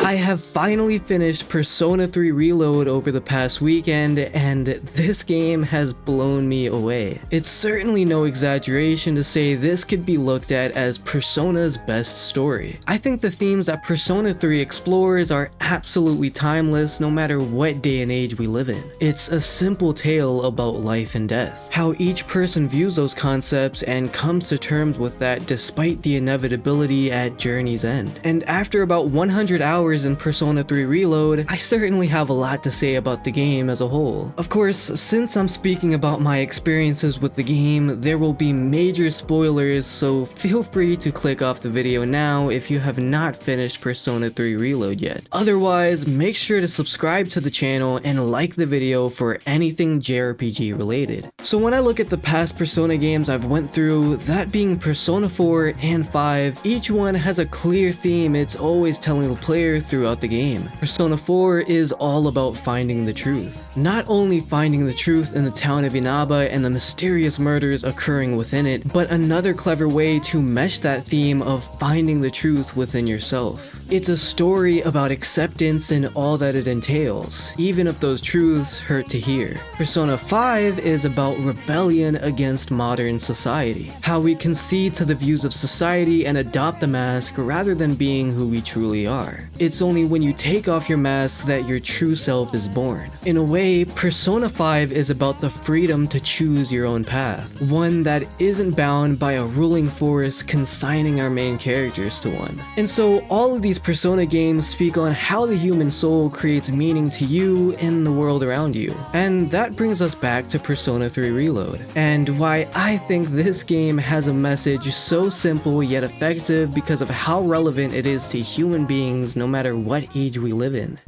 I have finally finished Persona 3 Reload over the past weekend, and this game has blown me away. It's certainly no exaggeration to say this could be looked at as Persona's best story. I think the themes that Persona 3 explores are absolutely timeless no matter what day and age we live in. It's a simple tale about life and death, how each person views those concepts and comes to terms with that despite the inevitability at journey's end. And after about 100 hours in Persona 3 Reload, I certainly have a lot to say about the game as a whole. Of course, since I'm speaking about my experiences with the game, there will be major spoilers, so feel free to click off the video now if you have not finished Persona 3 Reload yet. Otherwise, make sure to subscribe to the channel and like the video for anything JRPG related. So when I look at the past Persona games I've went through, that being Persona 4 and 5, each one has a clear theme it's always telling the player throughout the game. Persona 4 is all about finding the truth. Not only finding the truth in the town of Inaba and the mysterious murders occurring within it, but another clever way to mesh that theme of finding the truth within yourself. It's a story about acceptance and all that it entails, even if those truths hurt to hear. Persona 5 is about rebellion against modern society, how we concede to the views of society and adopt the mask rather than being who we truly are. It's only when you take off your mask that your true self is born. In a way, Persona 5 is about the freedom to choose your own path, one that isn't bound by a ruling force consigning our main characters to one. And so all of these Persona games speak on how the human soul creates meaning to you and the world around you. And that brings us back to Persona 3 Reload, and why I think this game has a message so simple yet effective because of how relevant it is to human beings no matter what age we live in.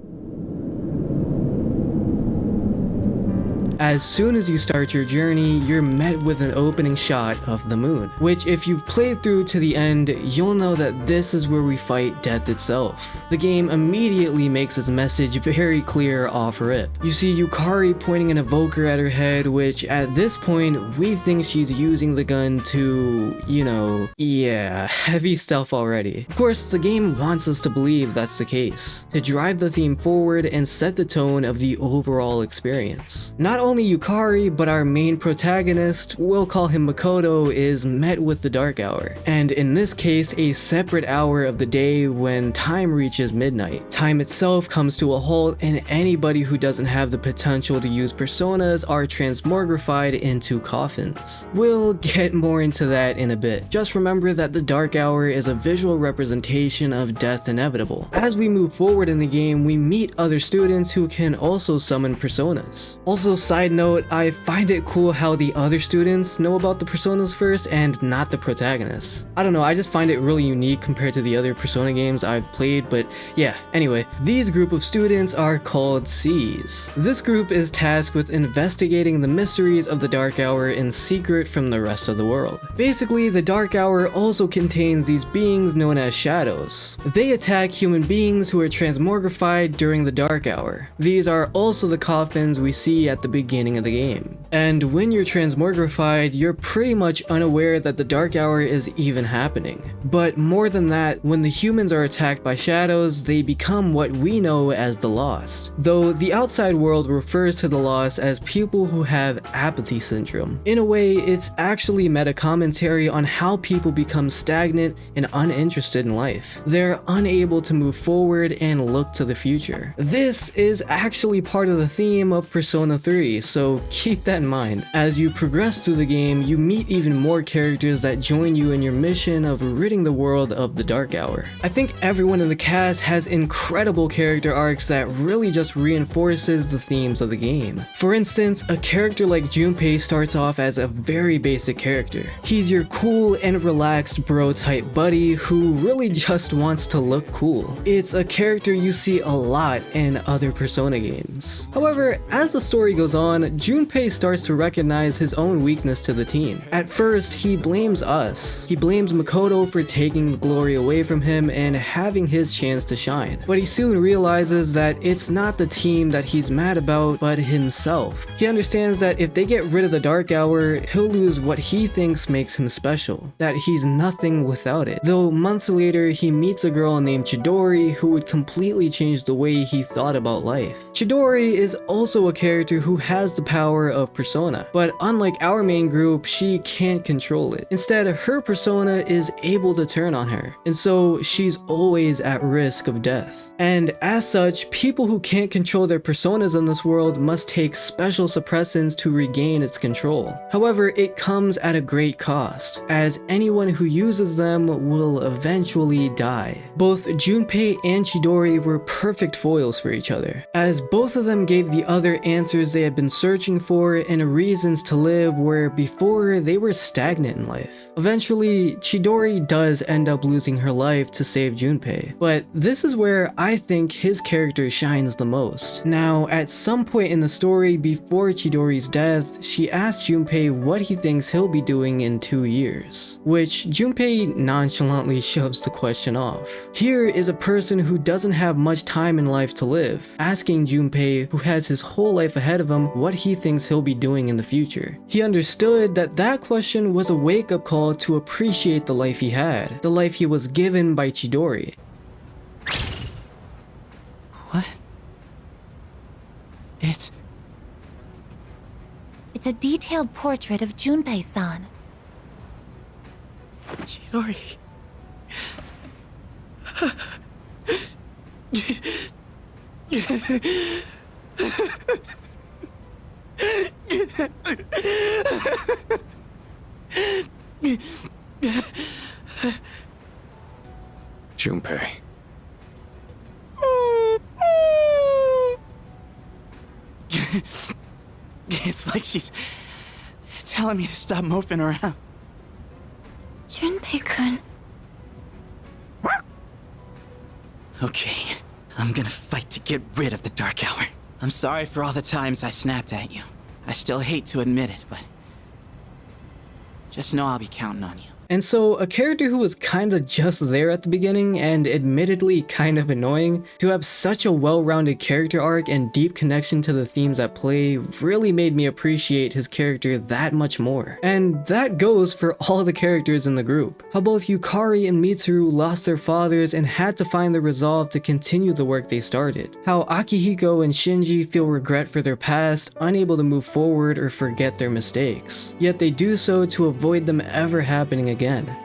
As soon as you start your journey, you're met with an opening shot of the moon, which if you've played through to the end, you'll know that this is where we fight death itself. The game immediately makes its message very clear off rip. You see Yukari pointing an evoker at her head, which at this point, we think she's using the gun to, heavy stuff already. Of course, the game wants us to believe that's the case, to drive the theme forward and set the tone of the overall experience. Not only Yukari, but our main protagonist, we'll call him Makoto, is met with the dark hour. And in this case, a separate hour of the day when time reaches midnight. Time itself comes to a halt, and anybody who doesn't have the potential to use personas are transmogrified into coffins. We'll get more into that in a bit. Just remember that the dark hour is a visual representation of death inevitable. As we move forward in the game, we meet other students who can also summon personas. Also, side note, I find it cool how the other students know about the personas first and not the protagonists. I don't know, I just find it really unique compared to the other Persona games I've played, but yeah, anyway. These group of students are called Cs. This group is tasked with investigating the mysteries of the Dark Hour in secret from the rest of the world. Basically, the Dark Hour also contains these beings known as shadows. They attack human beings who are transmogrified during the Dark Hour. These are also the coffins we see at the beginning of the game. And when you're transmogrified, you're pretty much unaware that the Dark Hour is even happening. But more than that, when the humans are attacked by shadows, they become what we know as the Lost. Though the outside world refers to the Lost as people who have apathy syndrome. In a way, it's actually meta commentary on how people become stagnant and uninterested in life. They're unable to move forward and look to the future. This is actually part of the theme of Persona 3, so keep that in mind. As you progress through the game, you meet even more characters that join you in your mission of ridding the world of the Dark Hour. I think everyone in the cast has incredible character arcs that really just reinforces the themes of the game. For instance, a character like Junpei starts off as a very basic character. He's your cool and relaxed bro type buddy who really just wants to look cool. It's a character you see a lot in other Persona games. However, as the story goes on, Junpei starts starts to recognize his own weakness to the team. At first, he blames us. He blames Makoto for taking the glory away from him and having his chance to shine. But he soon realizes that it's not the team that he's mad about, but himself. He understands that if they get rid of the Dark Hour, he'll lose what he thinks makes him special, that he's nothing without it. Though months later, he meets a girl named Chidori who would completely change the way he thought about life. Chidori is also a character who has the power of persona, but unlike our main group, she can't control it. Instead, her persona is able to turn on her, and so she's always at risk of death. And as such, people who can't control their personas in this world must take special suppressants to regain its control. However, it comes at a great cost, as anyone who uses them will eventually die. Both Junpei and Chidori were perfect foils for each other, as both of them gave the other answers they had been searching for and reasons to live where before they were stagnant in life. Eventually, Chidori does end up losing her life to save Junpei, but this is where I think his character shines the most. Now, at some point in the story before Chidori's death, she asks Junpei what he thinks he'll be doing in 2 years, which Junpei nonchalantly shoves the question off. Here is a person who doesn't have much time in life to live, asking Junpei, who has his whole life ahead of him, what he thinks he'll be doing in the future. He understood that that question was a wake-up call to appreciate the life he had, the life he was given by Chidori. What? It's a detailed portrait of Junpei-san. Chidori. Junpei. It's like she's telling me to stop moping around. Junpei-kun. Okay, I'm gonna fight to get rid of the Dark Hour. I'm sorry for all the times I snapped at you. I still hate to admit it, but just know I'll be counting on you. And so, a character who was kinda just there at the beginning and admittedly kind of annoying, to have such a well-rounded character arc and deep connection to the themes at play really made me appreciate his character that much more. And that goes for all the characters in the group. How both Yukari and Mitsuru lost their fathers and had to find the resolve to continue the work they started. How Akihiko and Shinji feel regret for their past, unable to move forward or forget their mistakes. Yet they do so to avoid them ever happening again.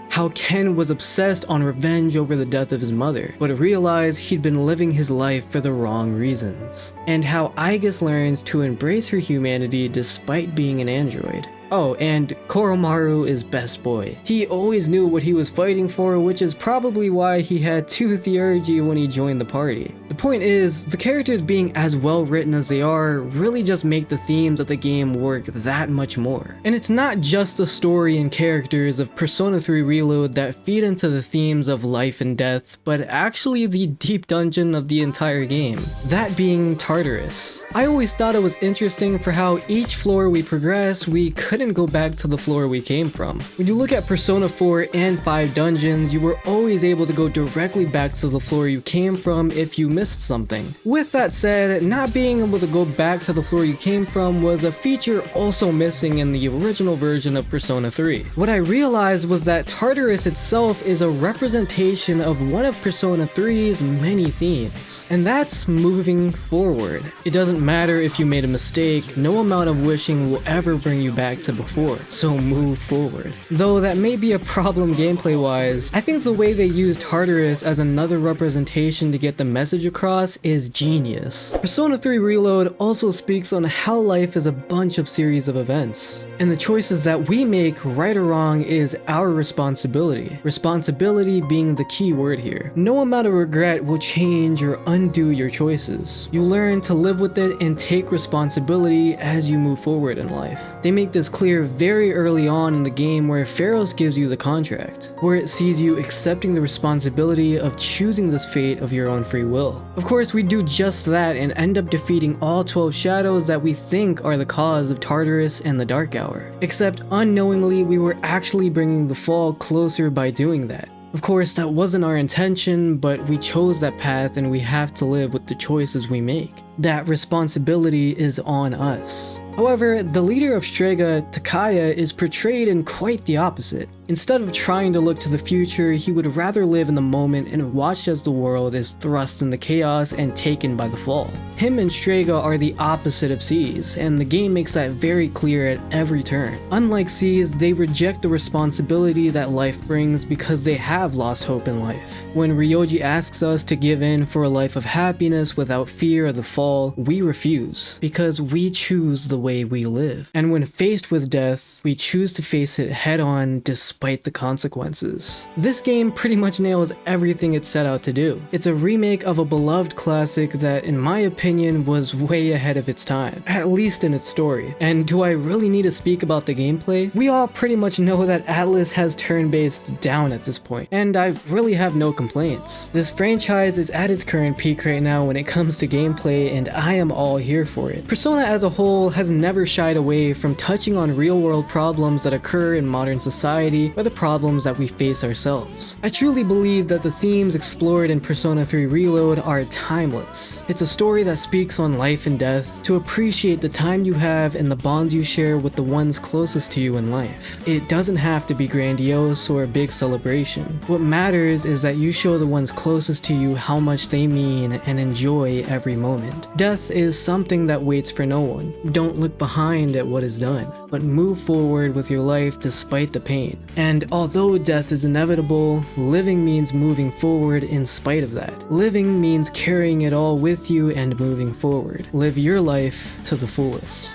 How Ken was obsessed on revenge over the death of his mother, but realized he'd been living his life for the wrong reasons. And how Aigis learns to embrace her humanity despite being an android. Oh, and Koromaru is best boy. He always knew what he was fighting for, which is probably why he had 2 theurgy when he joined the party. The point is, the characters being as well written as they are really just make the themes of the game work that much more. And it's not just the story and characters of Persona 3 Reload that feed into the themes of life and death, but actually the deep dungeon of the entire game, that being Tartarus. I always thought it was interesting for how each floor we progress, we couldn't go back to the floor we came from. When you look at Persona 4 and 5 dungeons, you were always able to go directly back to the floor you came from if you missed something. With that said, not being able to go back to the floor you came from was a feature also missing in the original version of Persona 3. What I realized was that Tartarus itself is a representation of one of Persona 3's many themes, and that's moving forward. It doesn't matter if you made a mistake, no amount of wishing will ever bring you back to before, so move forward. Though that may be a problem gameplay wise, I think the way they used Tartarus as another representation to get the message across is genius. Persona 3 Reload also speaks on how life is a bunch of series of events, and the choices that we make, right or wrong, is our responsibility. Responsibility being the key word here. No amount of regret will change or undo your choices. You learn to live with it and take responsibility as you move forward in life. They make this clear very early on in the game where Pharos gives you the contract, where it sees you accepting the responsibility of choosing this fate of your own free will. Of course, we do just that and end up defeating all 12 shadows that we think are the cause of Tartarus and the Dark Hour. Except unknowingly, we were actually bringing the fall closer by doing that. Of course, that wasn't our intention, but we chose that path and we have to live with the choices we make. That responsibility is on us. However, the leader of Strega, Takaya, is portrayed in quite the opposite. Instead of trying to look to the future, he would rather live in the moment and watch as the world is thrust into chaos and taken by the fall. Him and Strega are the opposite of Seas, and the game makes that very clear at every turn. Unlike Seas, they reject the responsibility that life brings because they have lost hope in life. When Ryoji asks us to give in for a life of happiness without fear of the fall, we refuse, because we choose the way we live. And when faced with death, we choose to face it head on despite the consequences. This game pretty much nails everything it set out to do. It's a remake of a beloved classic that, in my opinion, was way ahead of its time, at least in its story. And do I really need to speak about the gameplay? We all pretty much know that Atlus has turn-based down at this point, and I really have no complaints. This franchise is at its current peak right now when it comes to gameplay, and I am all here for it. Persona as a whole has never shied away from touching on real-world problems that occur in modern society or the problems that we face ourselves. I truly believe that the themes explored in Persona 3 Reload are timeless. It's a story that speaks on life and death, to appreciate the time you have and the bonds you share with the ones closest to you in life. It doesn't have to be grandiose or a big celebration. What matters is that you show the ones closest to you how much they mean and enjoy every moment. Death is something that waits for no one. Don't look behind at what is done, but move forward with your life despite the pain. And although death is inevitable, living means moving forward in spite of that. Living means carrying it all with you and moving forward. Live your life to the fullest.